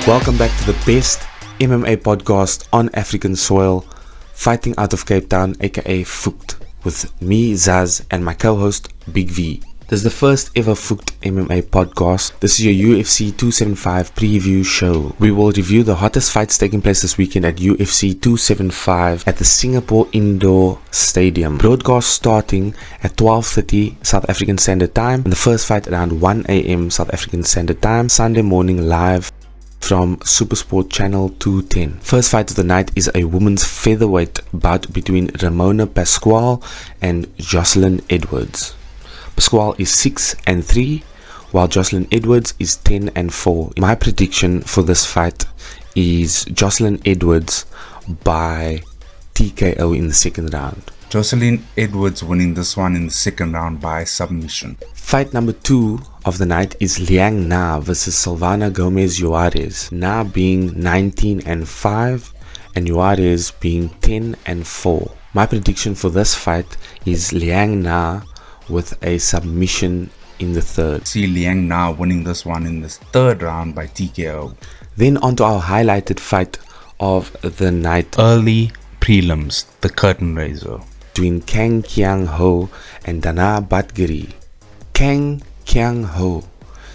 Welcome back to the best MMA podcast on African soil, fighting out of Cape Town, aka Fooct, with me, Zaz, and my co-host, Big V. This is the first ever Fooct MMA podcast. This is your UFC 275 preview show. We will review the hottest fights taking place this weekend at UFC 275 at the Singapore Indoor Stadium. Broadcast starting at 12:30 South African Standard Time, and the first fight around 1 a.m. South African Standard Time, Sunday morning live from Supersport Channel 210. First fight of the night is a women's featherweight bout between Ramona Pascual and Jocelyn Edwards. Pascual is 6-3, while Jocelyn Edwards is 10-4. My prediction for this fight is Jocelyn Edwards by TKO in the second round. Jocelyn Edwards winning this one in the second round by submission. Fight number 2 of the night is Liang Na versus Silvana Gomez Juarez. Na being 19-5 and Juarez being 10-4. My prediction for this fight is Liang Na with a submission in the third. See Liang Na winning this one in the third round by TKO. Then on to our highlighted fight of the night. Early prelims, the curtain raiser. Between Kang Kyang Ho and Dana Batgiri. Kang Kyang Ho,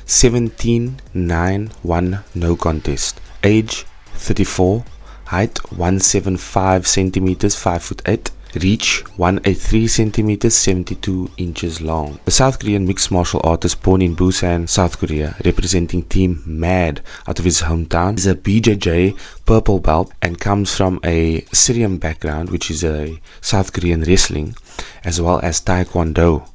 17-9-1 no contest. Age 34, height 175 centimeters, 5'8". Reach 183 centimeters, 72 inches long. The South Korean mixed martial artist born in Busan, South Korea, representing Team MAD out of his hometown, is a BJJ purple belt and comes from a Syrian background, which is a South Korean wrestling, as well as Taekwondo.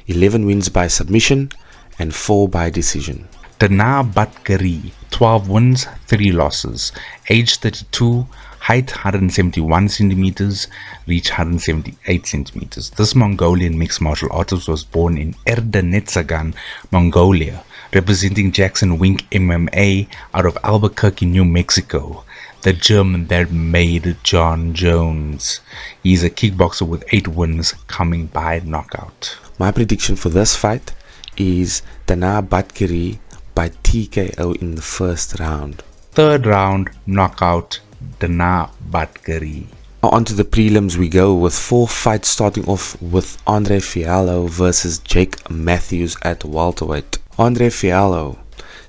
11 wins by submission and 4 by decision. Dana Batgiri, 12 wins, 3 losses. Age 32, height 171 centimeters, reach 178 centimeters. This Mongolian mixed martial artist was born in Erdanetsagan, Mongolia, representing Jackson Wink MMA out of Albuquerque, New Mexico. The German that made John Jones. He's a kickboxer with 8 wins, coming by knockout. My prediction for this fight is Dana Batgiri by TKO in the first round. Third round knockout, Dana Batgiri. On to the prelims we go, with 4 fights starting off with Andre Fialho versus Jake Matthews at welterweight. Andre Fialho,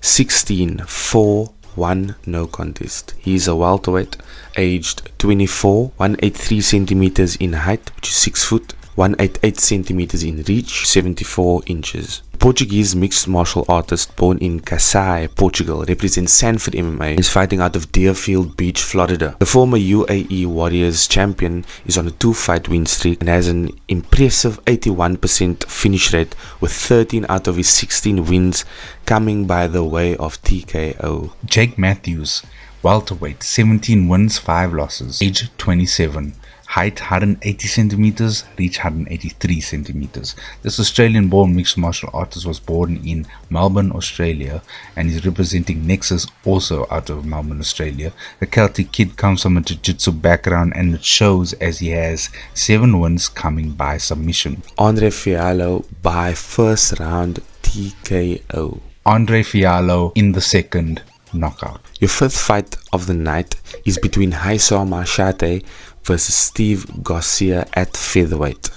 16-4-1 no contest. He's a welterweight, aged 24, 183 centimeters in height, which is 6 foot, 188 centimeters in reach, 74 inches. Portuguese mixed martial artist born in Kasai, Portugal, represents Sanford MMA, is fighting out of Deerfield Beach, Florida. The former UAE Warriors champion is on a 2-fight win streak and has an impressive 81% finish rate, with 13 out of his 16 wins coming by the way of TKO. Jake Matthews, welterweight, 17 wins, 5 losses. Age 27. Height 180 centimeters, reach 183 centimeters. This Australian-born mixed martial artist was born in Melbourne, Australia, and is representing Nexus, also out of Melbourne, Australia. The Celtic kid comes from a jiu-jitsu background, and it shows as he has 7 wins coming by submission. Andre Fialho by first round TKO. Andre Fialho in the second knockout. Your 5th fight of the night is between Haisar Mashate versus Steve Garcia at featherweight.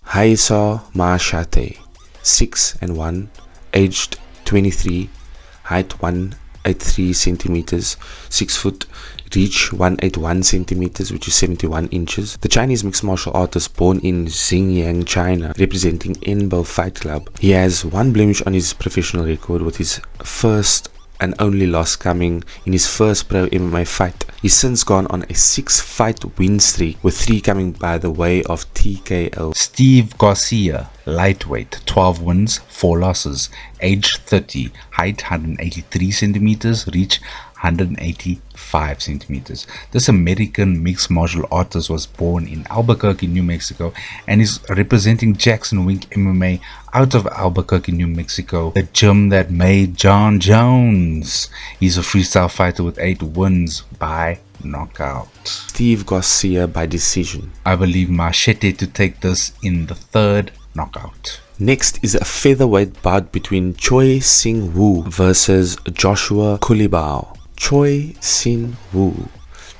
Haisar Mashate, 6-1, aged 23, height 183 centimeters, 6 foot, reach 181 centimeters, which is 71 inches. The Chinese mixed martial artist born in Xinjiang, China, representing Enbo Fight Club. He has 1 blemish on his professional record, with his first and only loss coming in his first pro MMA fight. He's since gone on a 6-fight win streak, with 3 coming by the way of TKO. Steve Garcia, lightweight, 12 wins, 4 losses. Age 30, height 183 centimeters, reach 185 centimeters. This American mixed martial artist was born in Albuquerque, New Mexico, and is representing Jackson Wink MMA out of Albuquerque, New Mexico, the gym that made John Jones. He's a freestyle fighter with 8 wins by knockout. Steve Garcia by decision. I believe Machete to take this in the third knockout. Next is a featherweight bout between Choi Sing Woo versus Joshua Kulibao. Choi Sin Woo.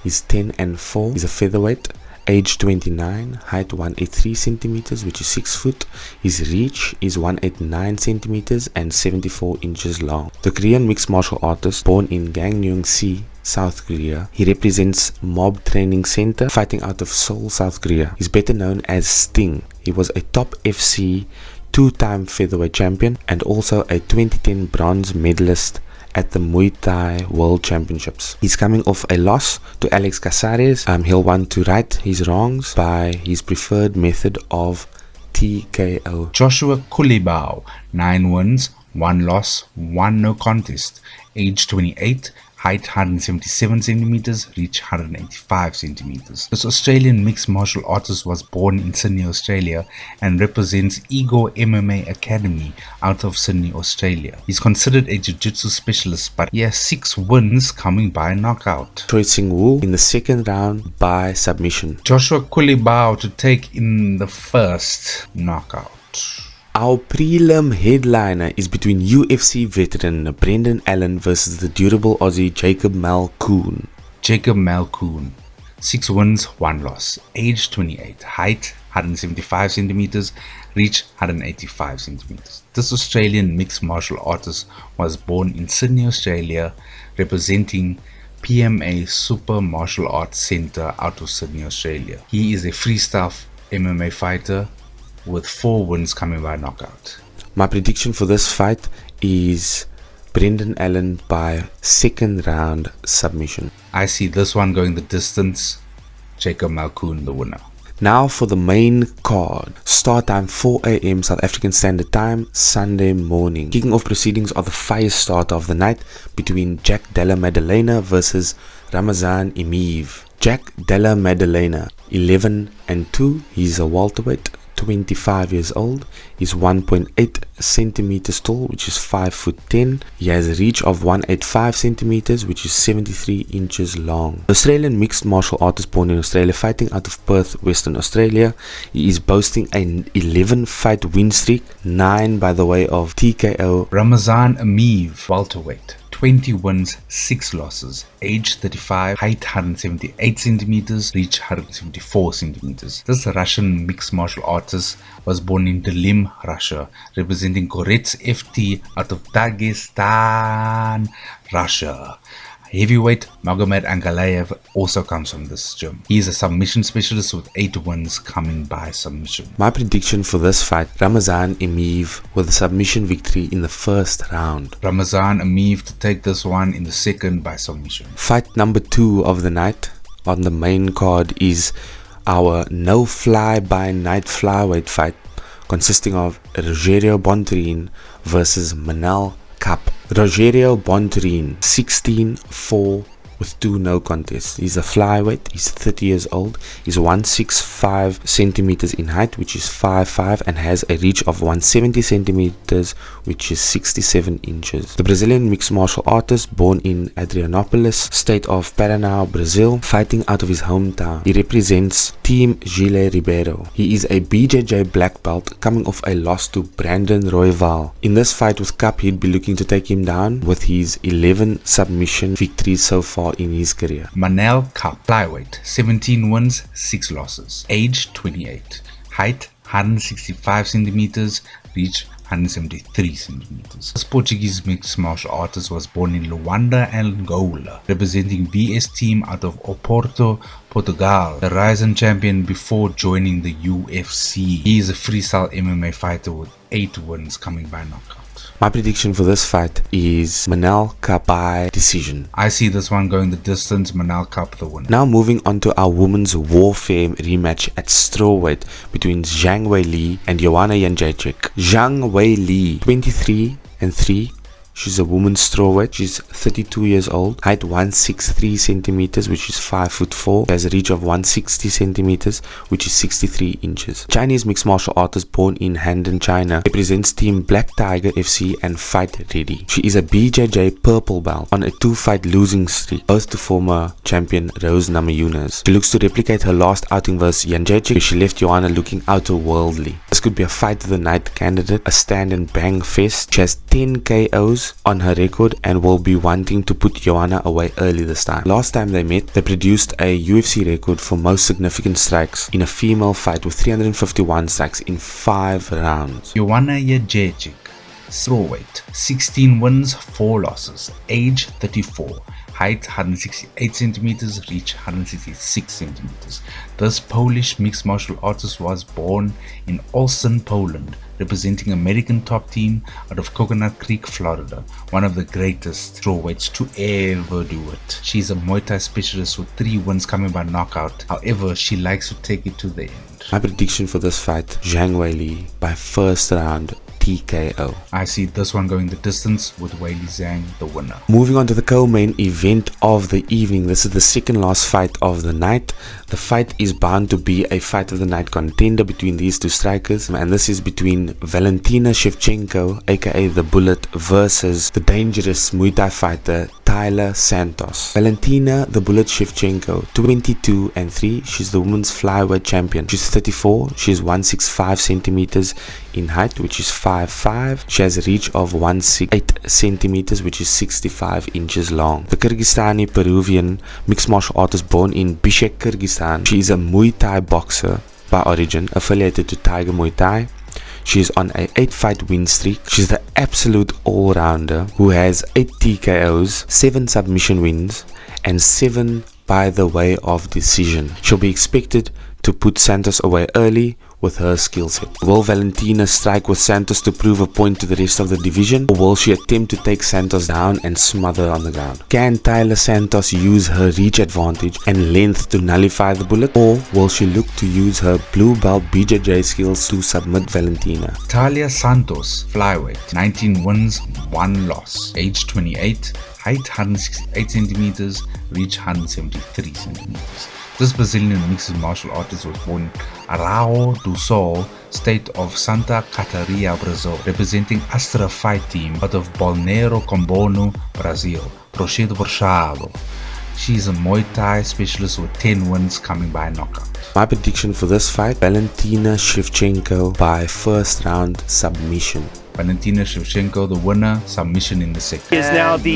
He's 10'4". He's a featherweight. Age 29, height 183 centimeters, which is 6 foot. His reach is 189 centimeters and 74 inches long. The Korean mixed martial artist, born in Gangneung-si, South Korea. He represents Mob Training Center, fighting out of Seoul, South Korea. He's better known as Sting. He was a top FC 2-time featherweight champion and also a 2010 bronze medalist at the Muay Thai World Championships. He's coming off a loss to Alex Casares. He'll want to right his wrongs by his preferred method of TKO. Joshua Kulibao, 9 wins, 1 loss, 1 no contest. Age 28, height 177 centimeters, reach 185 centimeters. This Australian mixed martial artist was born in Sydney, Australia and represents Igor MMA Academy out of Sydney, Australia. He's considered a jiu-jitsu specialist, but he has 6 wins coming by knockout. Choi Sin Woo in the second round by submission. Joshua Kulibao to take in the first knockout. Our prelim headliner is between UFC veteran Brendan Allen versus the durable Aussie Jacob Malkoon. Jacob Malkoon, 6 wins, 1 loss. Age 28, height 175 centimeters, reach 185 centimeters. This Australian mixed martial artist was born in Sydney, Australia, representing PMA Super Martial Arts Centre out of Sydney, Australia. He is a freestyle MMA fighter with 4 wins coming by knockout. My prediction for this fight is Brendan Allen by second round submission. I see this one going the distance. Jacob Malkoon the winner. Now for the main card. Start time 4 a.m. South African Standard Time, Sunday morning. Kicking off proceedings are the fire starter of the night between Jack Della Maddalena versus Ramazan Emeev. Jack Della Maddalena, 11-2. He's a welterweight, 25 years old. He's 1.8 centimeters tall, which is 5'10". He has a reach of 185 centimeters, which is 73 inches long. The Australian mixed martial artist born in Australia, fighting out of Perth, Western Australia. He is boasting an 11 fight win streak, 9 by the way of TKO. Ramazan Emeev, welterweight, 20 wins, 6 losses. Age 35, height 178 centimeters, reach 174 centimeters. This Russian mixed martial artist was born in Delim, Russia, representing Gorets FT out of Dagestan, Russia. Heavyweight Magomed Ankalaev also comes from this gym. He is a submission specialist with 8 wins coming by submission. My prediction for this fight, Ramazan Emeev with a submission victory in the first round. Ramazan Emeev to take this one in the second by submission. Fight number 2 of the night on the main card is our no fly by night flyweight fight, consisting of Rogerio Bontorin versus Manel Kape. Rogerio Bontorin, 16-4 with 2 no contests. He's a flyweight, he's 30 years old, he's 165 centimeters in height, which is 5'5", and has a reach of 170 centimeters, which is 67 inches. The Brazilian mixed martial artist, born in Adrianopolis, state of Paraná, Brazil, fighting out of his hometown. He represents Team Gile Ribeiro. He is a BJJ black belt, coming off a loss to Brandon Royval. In this fight with Kape, he'd be looking to take him down with his 11 submission victories so far in his career. Manel Kape, flyweight, 17 wins, 6 losses. Age 28, height 165 centimeters, reach 173 centimeters. This Portuguese mixed martial artist was born in Luanda, Angola, representing VS team out of Oporto, Portugal, the rising champion before joining the UFC. He is a freestyle MMA fighter with 8 wins coming by knockout. My prediction for this fight is Manel Kape by decision. I see this one going the distance, Manel Kape the winner. Now moving on to our women's warfare rematch at strawweight between Zhang Weili and Joanna Jędrzejczyk. Zhang Weili, 23-3. She's a woman's strawweight. She's 32 years old. Height 163 centimeters, which is 5'4". Has a reach of 160 centimeters, which is 63 inches. Chinese mixed martial artist born in Handan, China. Represents Team Black Tiger FC and Fight Ready. She is a BJJ purple belt on a 2-fight losing streak, both to former champion Rose Namajunas. She looks to replicate her last outing versus Jędrzejczyk, where she left Joanna looking outer-worldly. This could be a fight of the night candidate, a stand and bang fest. She has 10 KOs TKOs on her record and will be wanting to put Joanna away early this time. Last time they met, they produced a UFC record for most significant strikes in a female fight with 351 strikes in 5 rounds. Joanna Jędrzejczyk, strawweight, 16 wins, 4 losses, age 34, height 168 centimeters, reach 166 centimeters. This Polish mixed martial artist was born in Olsztyn, Poland, representing American top team out of Coconut Creek, Florida, one of the greatest strawweights to ever do it. She's a Muay Thai specialist with 3 wins coming by knockout. However, she likes to take it to the end. My prediction for this fight, Zhang Weili by first round TKO. I see this one going the distance with Weili Zhang the winner. Moving on to the co-main event of the evening. This is the second last fight of the night. The fight is bound to be a fight of the night contender between these two strikers, and this is between Valentina Shevchenko, aka The Bullet, versus the dangerous Muay Thai fighter Taila Santos. Valentina The Bullet Shevchenko, 22-3. She's the women's flyweight champion. She's 34. She's 165 centimeters in height, which is 5'5". She has a reach of 168 centimeters, which is 65 inches long. The Kyrgyzstani Peruvian mixed martial artist born in Bishkek, Kyrgyzstan. She is a Muay Thai boxer by origin, affiliated to Tiger Muay Thai. She is on a 8-fight win streak. She's the absolute all-rounder who has 8 TKOs, 7 submission wins, and 7 by the way of decision. She'll be expected to put Santos away early with her skill set. Will Valentina strike with Santos to prove a point to the rest of the division, or will she attempt to take Santos down and smother her on the ground? Can Taila Santos use her reach advantage and length to nullify the Bullet, or will she look to use her blue belt BJJ skills to submit Valentina? Taila Santos, flyweight, 19 wins, 1 loss, age 28, height 168 centimeters, reach 173 centimeters. This Brazilian mixed martial artist was born in Arrao do Sol, state of Santa Catarina, Brazil, representing Astra Fight Team out of Balneário Camboriú, Brazil. Procedo Borchado. She is a Muay Thai specialist with 10 wins coming by knockout. My prediction for this fight, Valentina Shevchenko by first round submission. Valentina Shevchenko the winner, submission in the second. Is now the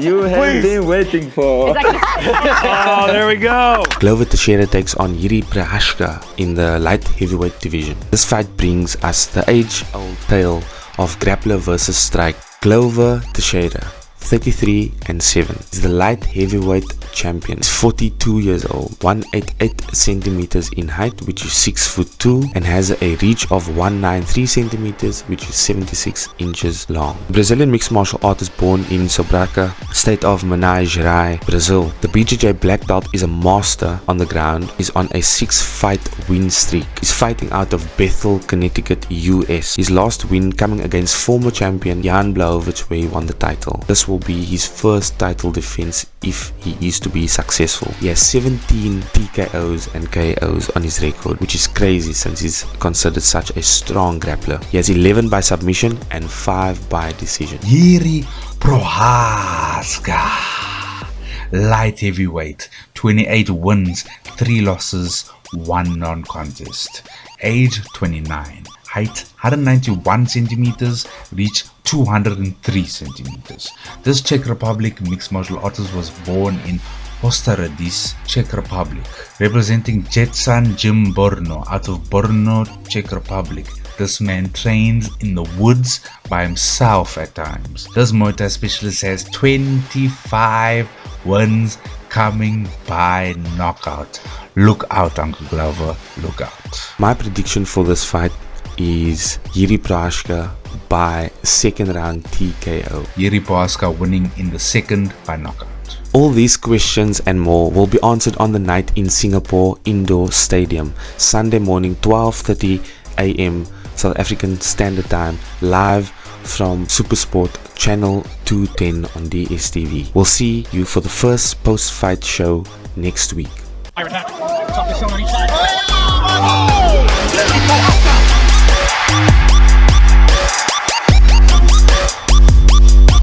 you have been waiting for. Oh, there we go. Glover Teixeira takes on Jiri Prochazka in the light heavyweight division. This fight brings us the age-old tale of grappler versus strike. Glover Teixeira, 33-7, is the light heavyweight champion. He's 42 years old, 188 centimeters in height, which is 6'2", and has a reach of 193 centimeters, which is 76 inches long. Brazilian mixed martial artist born in Sobraca, state of Minas Gerais, Brazil. The BJJ black belt is a master on the ground. He's on a 6-fight win streak. He's fighting out of Bethel, Connecticut, US. His last win coming against former champion Jan Blachowicz, where he won the title. This will be his first title defense if he is to be successful. He has 17 TKOs and KOs on his record, which is crazy since he's considered such a strong grappler. He has 11 by submission and 5 by decision. Jiri Prochazka, light heavyweight, 28 wins, 3 losses, 1 non-contest, age 29, height 191 centimeters, reach 203 centimeters. This Czech Republic mixed martial artist was born in Ostraradis, Czech Republic, representing Jetsan Jim Borno out of Borno, Czech Republic. This man trains in the woods by himself at times. This Muay Thai specialist has 25 wins coming by knockout. Look out, Uncle Glover, look out. My prediction for this fight is Jiri Prochazka by second round TKO. Jiri Prochazka winning in the second by knockout. All these questions and more will be answered on the night in Singapore Indoor Stadium, Sunday morning 12:30 AM South African Standard Time, live from Supersport Channel 210 on DSTV. We'll see you for the first post-fight show next week. Fire attack. Top the show on each side.